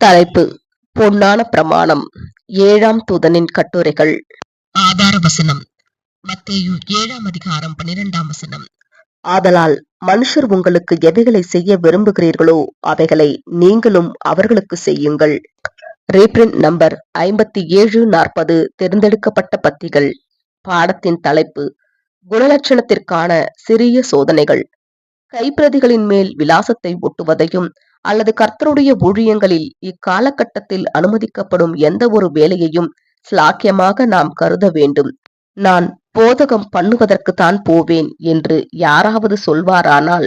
தலைப்பு: பொன்னான பிரமாணம். 7ஆம் தூதனின் கட்டுரைகள். ஆதார வசனம்: மத்தேயு 7ஆம் அதிகாரம் 12ஆம் வசனம். ஆதலால் மனுஷர் உங்களுக்கு எவைகளை செய்ய விரும்புகிறீர்களோ அவைகளை நீங்களும் அவர்களுக்கு செய்யுங்கள். Reprint number 5740. தேர்ந்தெடுக்கப்பட்ட பத்திகள். பாடத்தின் தலைப்பு: குணலட்சணத்திற்கான சிறிய சோதனைகள். கைப்பிரதிகளின் மேல் விலாசத்தை ஒட்டுவதையும் அல்லது கர்த்தருடைய ஊழியங்களில் இக்காலகட்டத்தில் அனுமதிக்கப்படும் எந்த ஒரு வேலையையும் ஸ்லாக்கியமாக நாம் கருத வேண்டும். நான் போதகம் பண்ணுவதற்குத்தான் போவேன் என்று யாராவது சொல்வாரானால்,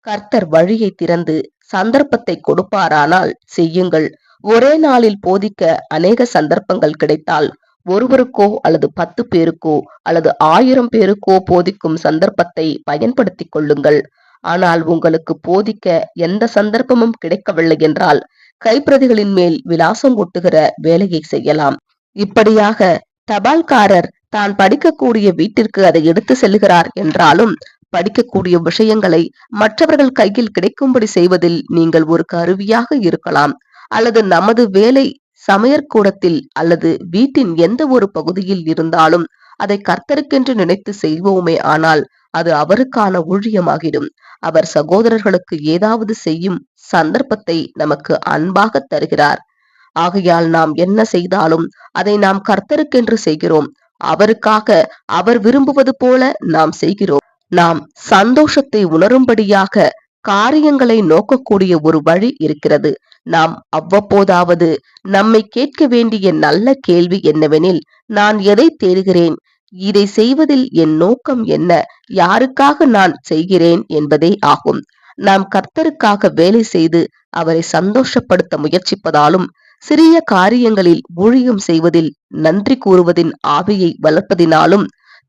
கர்த்தர் வழியை திறந்து சந்தர்ப்பத்தை கொடுப்பாரானால் செய்யுங்கள். ஒரே நாளில் போதிக்க அநேக சந்தர்ப்பங்கள் கிடைத்தால் ஒருவருக்கோ அல்லது 10 பேருக்கோ அல்லது 1000 பேருக்கோ போதிக்கும் சந்தர்ப்பத்தை பயன்படுத்திக் கொள்ளுங்கள். ஆனால் உங்களுக்கு போதிக்க எந்த சந்தர்ப்பமும் கிடைக்கவில்லை என்றால் கைப்பிரதிகளின் மேல் விலாசம் ஒட்டுகிற வேலையை செய்யலாம். இப்படியாக தபால்காரர் தான் படிக்கக்கூடிய வீட்டிற்கு அதை எடுத்து செல்லுகிறார் என்றாலும், படிக்கக்கூடிய விஷயங்களை மற்றவர்கள் கையில் கிடைக்கும்படி செய்வதில் நீங்கள் ஒரு கருவியாக இருக்கலாம். அல்லது நமது வேலை சமையற்கூடத்தில் அல்லது வீட்டின் எந்த ஒரு பகுதியில் இருந்தாலும் அதை கர்த்தருக்கென்று நினைத்து செய்வோமே ஆனால் அது அவருக்கான ஊழியமாகிடும். அவர் சகோதரர்களுக்கு ஏதாவது செய்யும் சந்தர்ப்பத்தை நமக்கு அன்பாக தருகிறார். ஆகையால் நாம் என்ன செய்தாலும் அதை நாம் கர்த்தருக்கென்று செய்கிறோம். அவருக்காக அவர் விரும்புவது போல நாம் செய்கிறோம். நாம் சந்தோஷத்தை உணரும்படியாக காரியங்களை நோக்கக்கூடிய ஒரு வழி இருக்கிறது. நாம் அவ்வப்போதாவது நம்மை கேட்க வேண்டிய நல்ல கேள்வி என்னவெனில், நான் எதை தேடுகிறேன்? இதை செய்வதில் என் நோக்கம் என்ன? யாருக்காக நான் செய்கிறேன் என்பதே ஆகும். நாம் கர்த்தருக்காக வேலை செய்து அவரை சந்தோஷப்படுத்த முயற்சிப்பதாலும், சிறிய காரியங்களில் ஊழியம் செய்வதில் நன்றி கூறுவதின் ஆவியை வளர்ப்பதினாலும்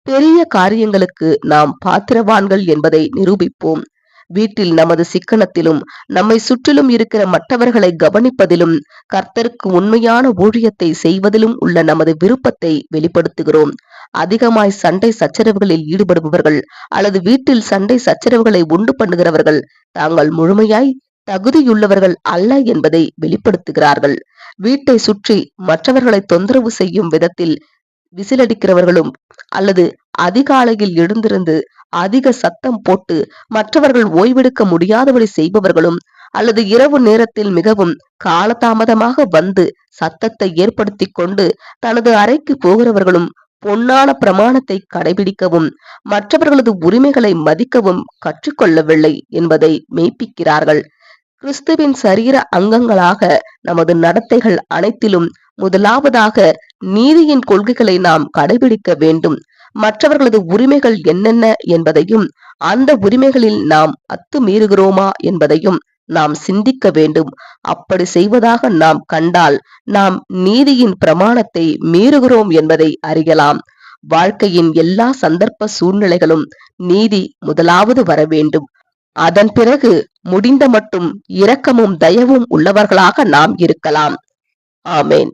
பெரிய காரியங்களுக்கு நாம் பாத்திரவான்கள் என்பதை நிரூபிப்போம். வீட்டில் நமது சிக்கனத்திலும் நம்மை சுற்றிலும் இருக்கிற மற்றவர்களை கவனிப்பதிலும் கர்த்தருக்கு உண்மையான ஊழியத்தை செய்வதிலும் உள்ள நமது விருப்பத்தை வெளிப்படுத்துகிறோம். அதிகமாய் சண்டை சச்சரவுகளில் ஈடுபடுபவர்கள் அல்லது வீட்டில் சண்டை சச்சரவுகளை உண்டு பண்ணுகிறவர்கள் தாங்கள் முழுமையாய் தகுதியுள்ளவர்கள் அல்ல என்பதை வெளிப்படுத்துகிறார்கள். வீட்டை சுற்றி மற்றவர்களை தொந்தரவு செய்யும் விதத்தில் விசிலடிக்கிறவர்களும் அல்லது அதிகாலையில் எழுந்திருந்து அதிக சத்தம் போட்டு மற்றவர்கள் ஓய்வெடுக்க முடியாதபடி செய்பவர்களும் அல்லது இரவு நேரத்தில் மிகவும் காலதாமதமாக வந்து சத்தத்தை ஏற்படுத்தி கொண்டு தனது அறைக்கு போகிறவர்களும் பொன்னான பிரமாணத்தை கடைபிடிக்கவும் மற்றவர்களது உரிமைகளை மதிக்கவும் கற்றுக்கொள்ளவில்லை என்பதை மெய்ப்பிக்கிறார்கள். கிறிஸ்துவின் சரீர அங்கங்களாக நமது நடத்தைகள் அனைத்திலும் முதலாவதாக நீதியின் கொள்கைகளை நாம் கடைபிடிக்க வேண்டும். மற்றவர்களது உரிமைகள் என்னென்ன என்பதையும் அந்த உரிமைகளில் நாம் அத்துமீறுகிறோமா என்பதையும் நாம் சிந்திக்க வேண்டும். அப்படி செய்வதாக நாம் கண்டால் நாம் நீதியின் பிரமாணத்தை மீறுகிறோம் என்பதை அறியலாம். வாழ்க்கையின் எல்லா சந்தர்ப்ப சூழ்நிலைகளும் நீதி முதலாவது வர வேண்டும். அதன் பிறகு முடிந்த மட்டும் இரக்கமும் தயவும் உள்ளவர்களாக நாம் இருக்கலாம். ஆமேன்.